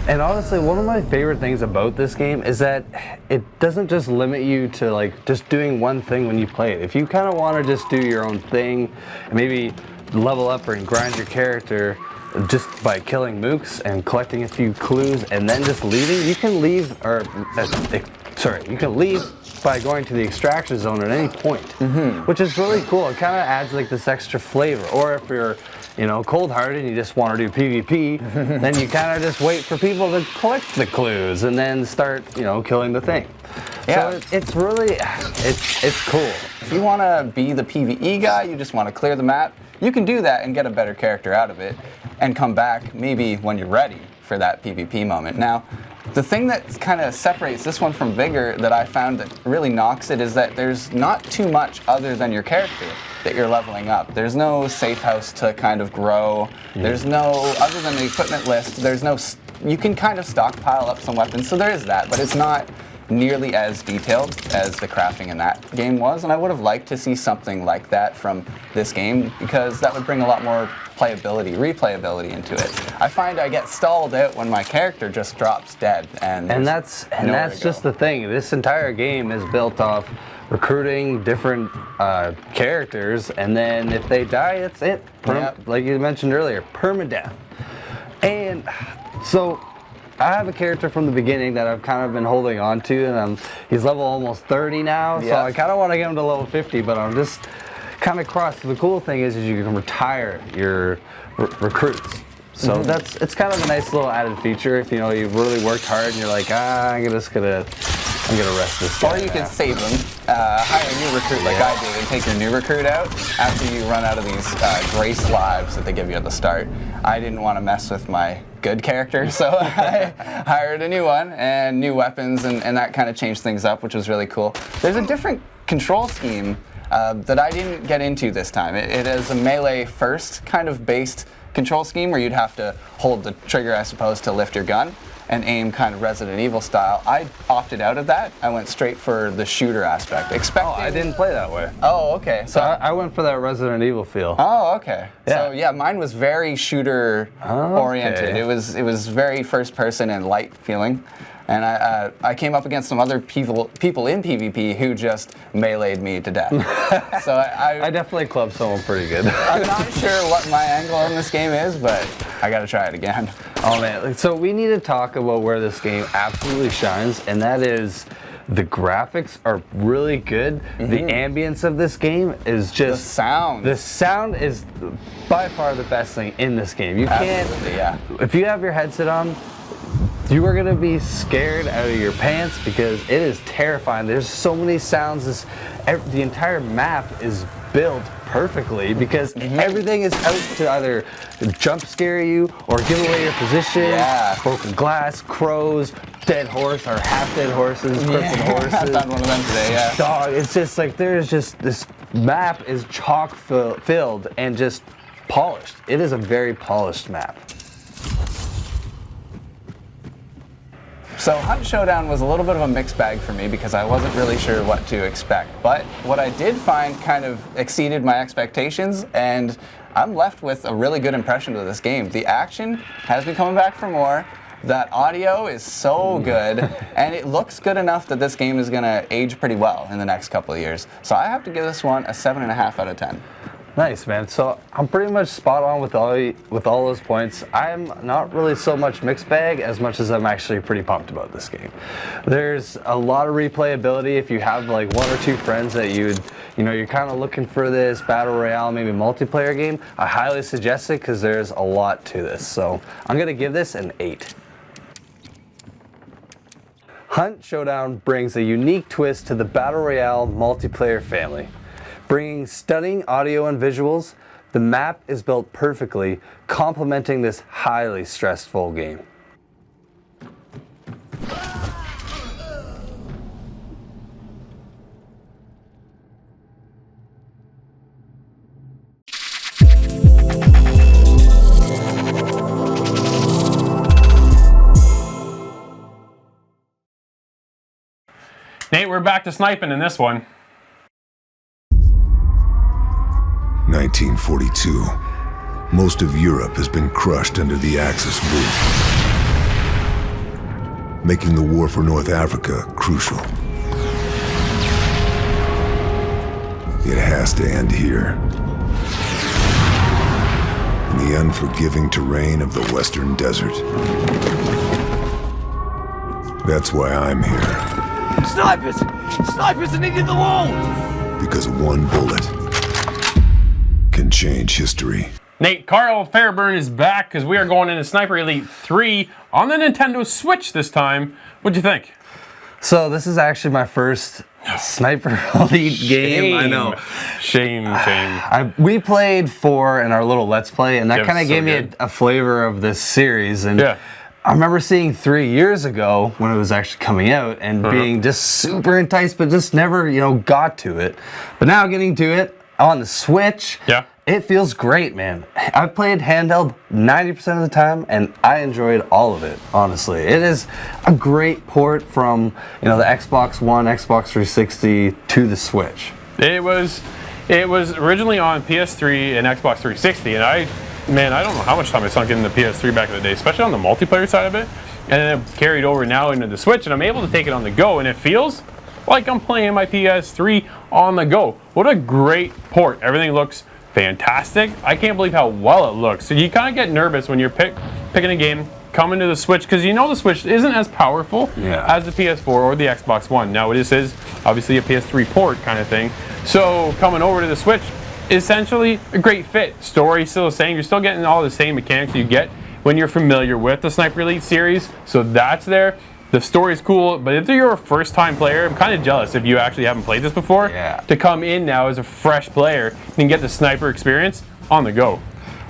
And honestly, one of my favorite things about this game is that it doesn't just limit you to like just doing one thing when you play it. If you kind of want to just do your own thing, and maybe level up or grind your character just by killing mooks and collecting a few clues and then just leaving, you can leave, you can leave by going to the extraction zone at any point, which is really cool. It kind of adds like this extra flavor. Or if you're, you know, cold-hearted and you just want to do PvP, then you kind of just wait for people to collect the clues and then start, you know, killing the thing. Yeah. So it's really, it's cool. If you want to be the PvE guy, you just want to clear the map, you can do that and get a better character out of it and come back maybe when you're ready for that PvP moment. Now, the thing that kind of separates this one from Vigor that I found that really knocks it is that there's not too much other than your character that you're leveling up. There's no safe house to kind of grow. There's no, other than the equipment list, there's no you can kind of stockpile up some weapons, so there is that, but it's not nearly as detailed as the crafting in that game was, and I would have liked to see something like that from this game because that would bring a lot more replayability into it. I find I get stalled out when my character just drops dead, and that's just the thing. This entire game is built off recruiting different characters, and then if they die, that's it. Like you mentioned earlier, permadeath. And so I have a character from the beginning that I've kind of been holding on to, and he's level almost 30 now, so I kind of want to get him to level 50, but I'm just kind of crossed. The cool thing is you can retire your recruits. So it's kind of a nice little added feature if you really worked hard and you're like, I'm gonna rest this guy. Or you can save them, hire a new recruit like I did, and take your new recruit out after you run out of these grace lives that they give you at the start. I didn't want to mess with my good character, so I hired a new one and new weapons, and that kind of changed things up, which was really cool. There's a different control scheme that I didn't get into this time. It is a melee first kind of based control scheme where you'd have to hold the trigger, I suppose, to lift your gun and aim kind of Resident Evil style. I opted out of that. I went straight for the shooter aspect. I didn't play that way. Oh, okay. So I went for that Resident Evil feel. Oh, okay. So yeah, mine was very shooter oriented. It was very first person and light feeling. And I came up against some other people in PvP who just meleeed me to death. So I definitely clubbed someone pretty good. I'm not sure what my angle in this game is, but I gotta try it again. Oh man, so we need to talk about where this game absolutely shines, and that is the graphics are really good. The ambience of this game is just... The sound. The sound is by far the best thing in this game. You can't... If you have your headset on, you are gonna be scared out of your pants because it is terrifying. There's so many sounds. The entire map is built perfectly because everything is out to either jump scare you or give away your position. Broken glass, crows, dead horse or half dead horses, crippled horses. I found one of them today, Dog, it's just like this map is chock filled and just polished. It is a very polished map. So Hunt Showdown was a little bit of a mixed bag for me because I wasn't really sure what to expect. But what I did find kind of exceeded my expectations, and I'm left with a really good impression of this game. The action has been coming back for more. That audio is so good, and it looks good enough that this game is going to age pretty well in the next couple of years. So I have to give this one a 7.5 out of 10. Nice, man. So I'm pretty much spot on with all those points. I'm not really so much mixed bag as much as I'm actually pretty pumped about this game. There's a lot of replayability if you have like one or two friends that you're kind of looking for this battle royale, maybe multiplayer game. I highly suggest it because there's a lot to this. So I'm gonna give this an 8. Hunt Showdown brings a unique twist to the battle royale multiplayer family. Bringing stunning audio and visuals, the map is built perfectly, complementing this highly stressful game. Nate, we're back to sniping in this one. 1942. Most of Europe has been crushed under the Axis boot, making the war for North Africa crucial. It has to end here, in the unforgiving terrain of the Western Desert. That's why I'm here. Snipers! Snipers are needed the wall! Because one bullet can change history. Nate, Carl Fairburn is back because we are going into Sniper Elite 3 on the Nintendo Switch this time. What'd you think? So this is actually my first Sniper Elite game. I know. Shame. We played 4 in our little Let's Play, and that kind of gave me a flavor of this series. And I remember seeing 3 years ago when it was actually coming out and being just super enticed, but just never, got to it. But now getting to it on the Switch, It feels great, man. I've played handheld 90% of the time, and I enjoyed all of it, honestly. It is a great port from, the Xbox One, Xbox 360 to the Switch. It was originally on PS3 and Xbox 360, and I don't know how much time I sunk into the PS3 back in the day, especially on the multiplayer side of it. And then it carried over now into the Switch, and I'm able to take it on the go, and it feels like I'm playing my PS3 on the go. What a great port. Everything looks fantastic. I can't believe how well it looks. So you kind of get nervous when you're picking a game, coming to the Switch, because the Switch isn't as powerful as the PS4 or the Xbox One. Now this is obviously a PS3 port kind of thing. So coming over to the Switch, essentially a great fit. Story still the same. You're still getting all the same mechanics you get when you're familiar with the Sniper Elite series. So that's there. The story is cool, but if you're a first-time player, I'm kind of jealous if you actually haven't played this before, to come in now as a fresh player and get the sniper experience on the go.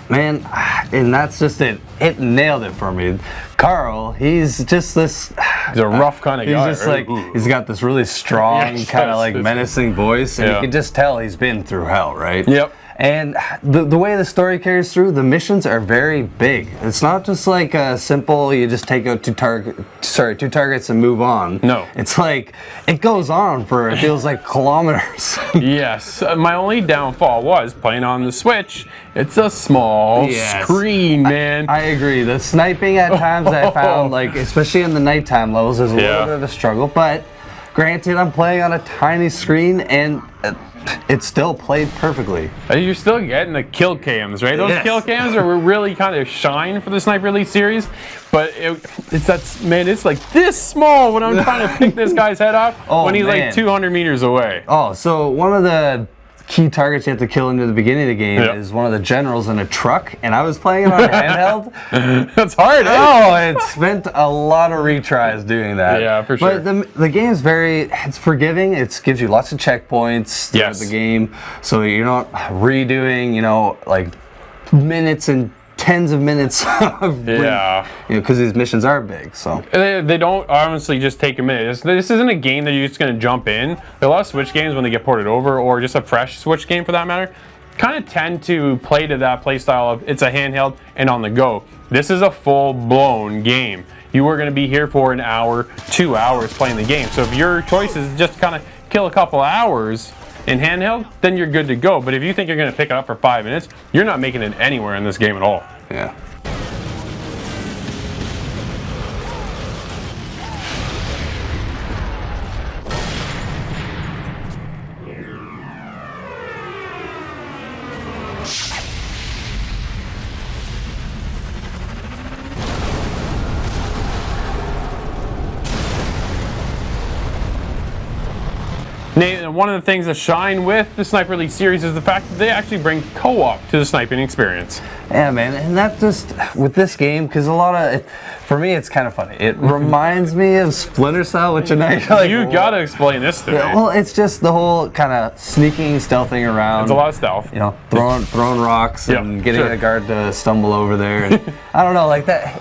Man, and that's just it. It nailed it for me. Carl, he's just this... He's a rough kind of guy. He's just he's got this really strong, kind of menacing voice, and you can just tell he's been through hell, right? Yep. And the way the story carries through, the missions are very big. It's not just like a simple, you just take out two targets and move on. No. It's like, it goes on for, it feels like kilometers. Yes. My only downfall was playing on the Switch. It's a small screen, man. I agree. The sniping at times I found, especially in the nighttime levels, is a little bit of a struggle. But granted, I'm playing on a tiny screen, and it still played perfectly. You're still getting the kill cams, right? Those kill cams are really kind of shine for the Sniper Elite series, but it's like this small when I'm trying to pick this guy's head off when he's like 200 meters away. Oh, so one of the key targets you have to kill into the beginning of the game is one of the generals in a truck, and I was playing it on handheld. That's hard, Oh, it spent a lot of retries doing that. Yeah, for sure. But the game is it's forgiving. It gives you lots of checkpoints throughout the game, so you're not redoing, minutes and tens of minutes of because these missions are big. So they don't honestly just take a minute. This isn't a game that you're just going to jump in. There are a lot of Switch games when they get ported over, or just a fresh Switch game for that matter, kind of tend to play to that play style of it's a handheld and on the go. This is a full-blown game. You are going to be here for an hour, 2 hours playing the game. So if your choice is just kind of kill a couple hours in handheld, then you're good to go. But if you think you're going to pick it up for 5 minutes, you're not making it anywhere in this game at all. Yeah. Nate, one of the things that shine with the Sniper Elite series is the fact that they actually bring co-op to the sniping experience. Yeah, man, and that just, with this game, because for me, it's kind of funny. It reminds me of Splinter Cell, which you gotta explain this to me. Well, it's just the whole kind of sneaking, stealthing around. It's a lot of stealth. Throwing rocks and getting a guard to stumble over there. And I don't know, like that.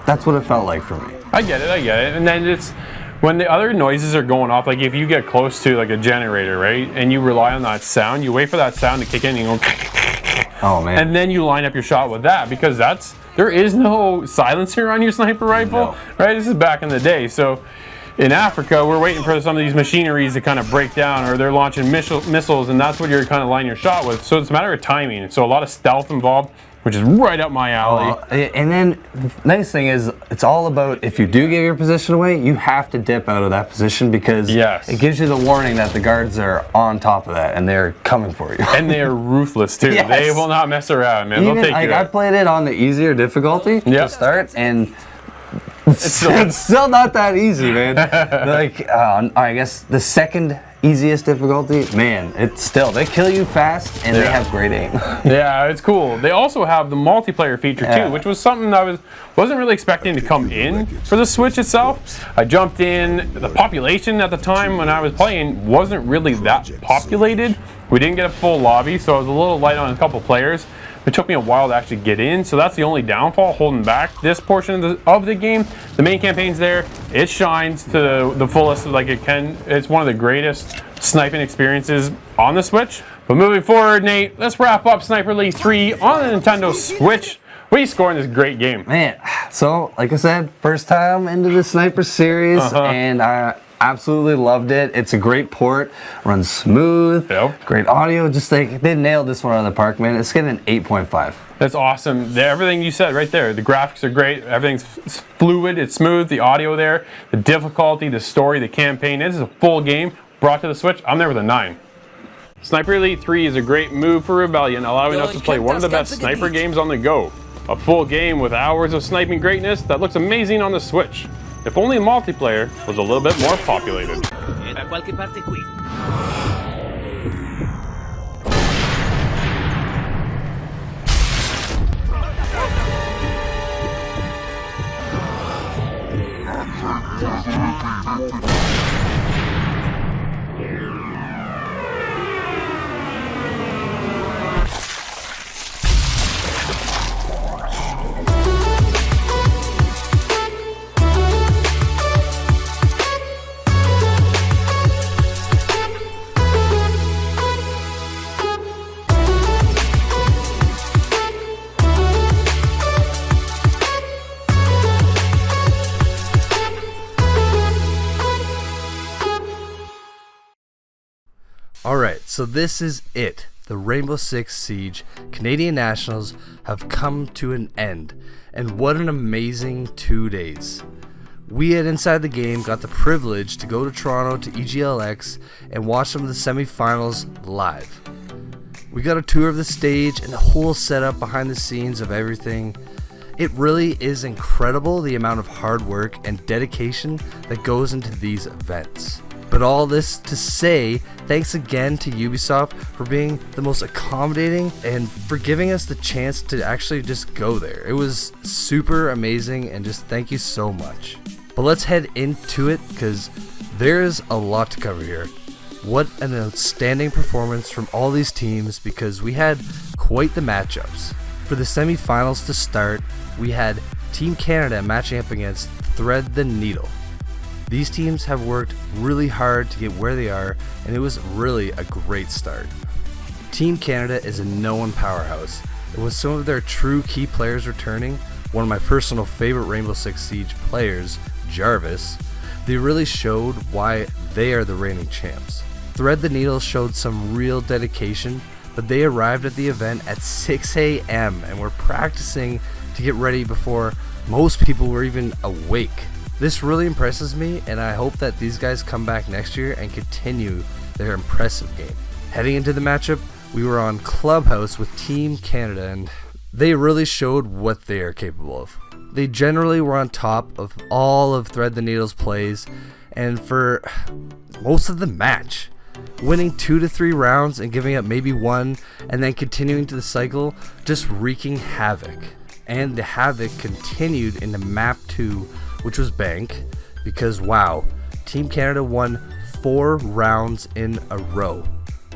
That's what it felt like for me. I get it. And then it's when the other noises are going off, like if you get close to like a generator, right, and you rely on that sound, you wait for that sound to kick in and you go, oh man, and then you line up your shot with that, because there is no silencer on your sniper rifle, right? This is back in the day. So in Africa, we're waiting for some of these machineries to kind of break down, or they're launching missiles, and that's what you're kind of lining your shot with. So it's a matter of timing. So a lot of stealth involved, which is right up my alley. And then the nice thing is, it's all about, if you do give your position away, you have to dip out of that position, because it gives you the warning that the guards are on top of that and they're coming for you. And they're ruthless too. Yes. They will not mess around, man. They'll take you out. I played it on the easier difficulty to start, and it's still not that easy, man. I guess the second easiest difficulty, man, they kill you fast, and they have great aim. Yeah, it's cool. They also have the multiplayer feature too, which was something I wasn't really expecting to come in for the Switch itself. I jumped in. The population at the time when I was playing wasn't really that populated. We didn't get a full lobby, so I was a little light on a couple players. It took me a while to actually get in, so that's the only downfall holding back this portion of the game. The main campaign's there. It shines to the fullest like it can. It's one of the greatest sniping experiences on the Switch, But moving forward, Nate, let's wrap up Sniper Elite 3 on the Nintendo Switch. What do you score in this great game? Man, so like I said, first time into the Sniper series, and I absolutely loved it. It's a great port, runs smooth, great audio. Just like they nailed this one out of the park, man. It's getting an 8.5. That's awesome. Everything you said right there. The graphics are great. Everything's fluid. It's smooth. The audio there, the difficulty, the story, the campaign. This is a full game brought to the Switch. I'm there with a 9. Sniper Elite 3 is a great move for Rebellion, allowing us to play one of the best sniper games on the go. A full game with hours of sniping greatness that looks amazing on the Switch. If only multiplayer was a little bit more populated. Alright, so this is it. The Rainbow Six Siege Canadian Nationals have come to an end, and what an amazing 2 days. We at Inside the Game got the privilege to go to Toronto to EGLX and watch some of the semifinals live. We got a tour of the stage and the whole setup behind the scenes of everything. It really is incredible the amount of hard work and dedication that goes into these events. But all this to say, thanks again to Ubisoft for being the most accommodating and for giving us the chance to actually just go there. It was super amazing, and just thank you so much. But let's head into it because there's a lot to cover here. What an outstanding performance from all these teams, because we had quite the matchups. For the semifinals to start, we had Team Canada matching up against Thread the Needle. These teams have worked really hard to get where they are, and it was really a great start. Team Canada is a known powerhouse, and with some of their true key players returning, one of my personal favorite Rainbow Six Siege players, Jarvis, they really showed why they are the reigning champs. Thread the Needle showed some real dedication, but they arrived at the event at 6 a.m. and were practicing to get ready before most people were even awake. This really impresses me, and I hope that these guys come back next year and continue their impressive game. Heading into the matchup, we were on Clubhouse with Team Canada, and they really showed what they are capable of. They generally were on top of all of Thread the Needle's plays, and for most of the match, winning 2 to 3 rounds and giving up maybe 1, and then continuing to the cycle, just wreaking havoc. And the havoc continued into map 2, which was Bank, because wow, Team Canada won 4 rounds in a row,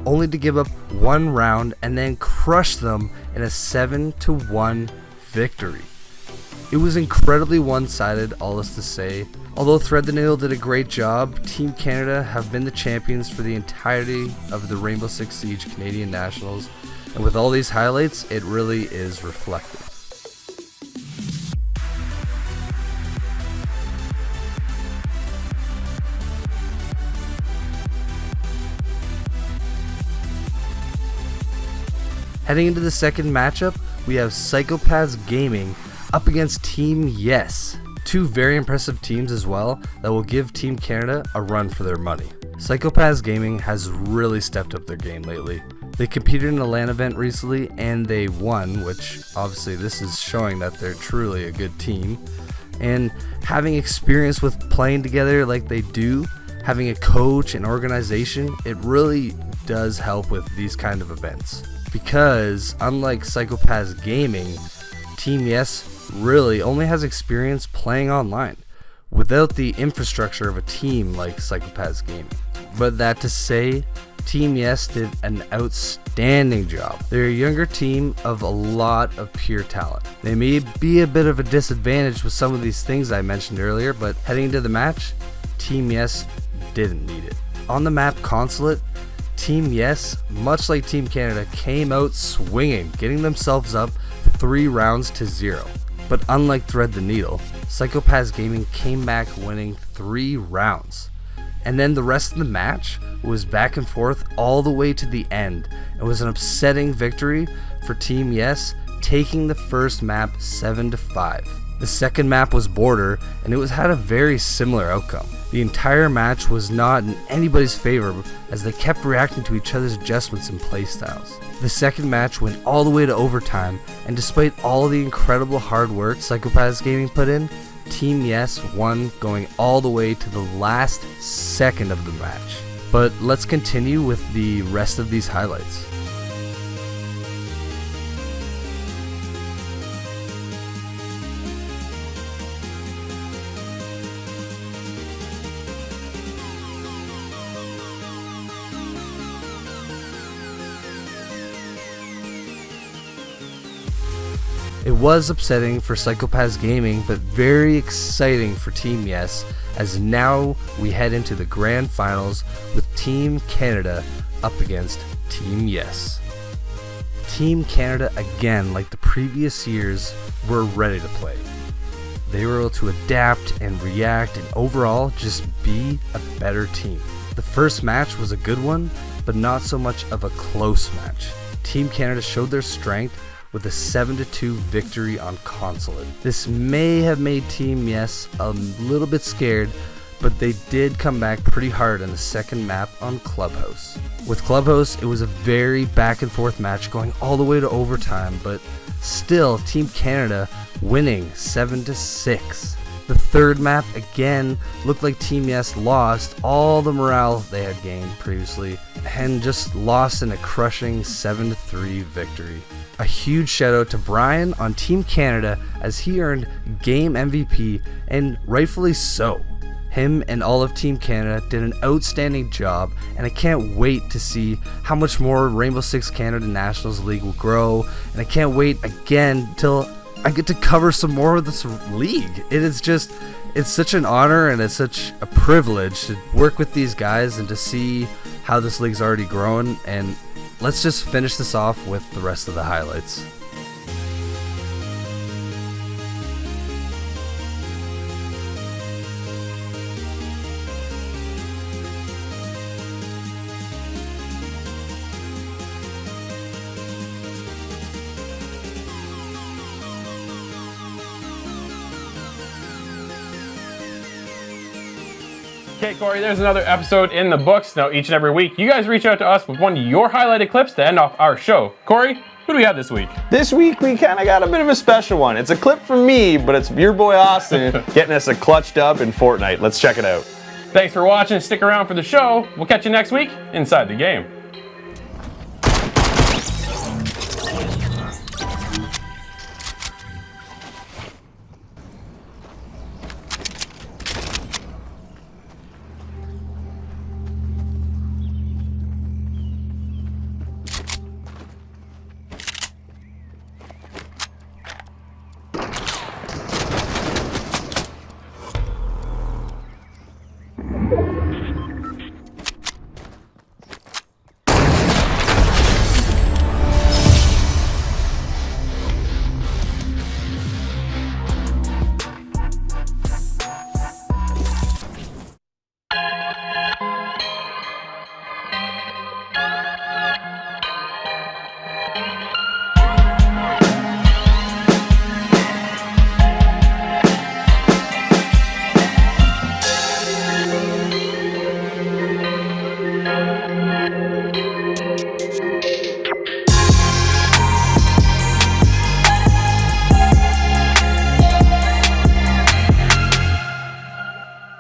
only to give up 1 round and then crush them in a 7-1 victory. It was incredibly one-sided, all this to say. Although Thread the Needle did a great job, Team Canada have been the champions for the entirety of the Rainbow Six Siege Canadian Nationals, and with all these highlights, it really is reflective. Heading into the second matchup, we have Psychopaths Gaming up against Team Yes. 2 very impressive teams as well that will give Team Canada a run for their money. Psychopaths Gaming has really stepped up their game lately. They competed in a LAN event recently and they won, which obviously this is showing that they're truly a good team. And having experience with playing together like they do, having a coach and organization, it really does help with these kind of events. Because unlike Psychopaths Gaming, Team Yes really only has experience playing online without the infrastructure of a team like Psychopaths Gaming. But that to say, Team Yes did an outstanding job. They're a younger team of a lot of pure talent. They may be a bit of a disadvantage with some of these things I mentioned earlier, but heading into the match, Team Yes didn't need it. On the map Consulate, Team Yes, much like Team Canada, came out swinging, getting themselves up 3 rounds to 0. But unlike Thread the Needle, Psychopaths Gaming came back winning 3 rounds. And then the rest of the match was back and forth all the way to the end. It was an upsetting victory for Team Yes, taking the first map 7-5. The second map was Border, and it had a very similar outcome. The entire match was not in anybody's favor as they kept reacting to each other's adjustments and playstyles. The second match went all the way to overtime, and despite all the incredible hard work Psychopaths Gaming put in, Team Yes won, going all the way to the last second of the match. But let's continue with the rest of these highlights. It was upsetting for Psychopaths Gaming, but very exciting for Team Yes, as now we head into the grand finals with Team Canada up against Team Yes. Team Canada, again, like the previous years, were ready to play. They were able to adapt and react and overall just be a better team. The first match was a good one, but not so much of a close match. Team Canada showed their strength with a 7-2 victory on Consulate. This may have made Team Yes a little bit scared, but they did come back pretty hard in the second map on Clubhouse. With Clubhouse, it was a very back and forth match going all the way to overtime, but still Team Canada winning 7-6. The third map again looked like Team Yes lost all the morale they had gained previously and just lost in a crushing 7-3 victory. A huge shout out to Brian on Team Canada as he earned Game MVP, and rightfully so. Him and all of Team Canada did an outstanding job, and I can't wait to see how much more Rainbow Six Canada Nationals League will grow, and I can't wait again till I get to cover some more of this league. It's such an honor and it's such a privilege to work with these guys and to see how this league's already grown, and let's just finish this off with the rest of the highlights. Okay, Corey, there's another episode in the books. Now, each and every week, you guys reach out to us with one of your highlighted clips to end off our show. Corey, who do we have this week? This week, we kind of got a bit of a special one. It's a clip from me, but it's your boy Austin getting us a clutch dub in Fortnite. Let's check it out. Thanks for watching. Stick around for the show. We'll catch you next week inside the game.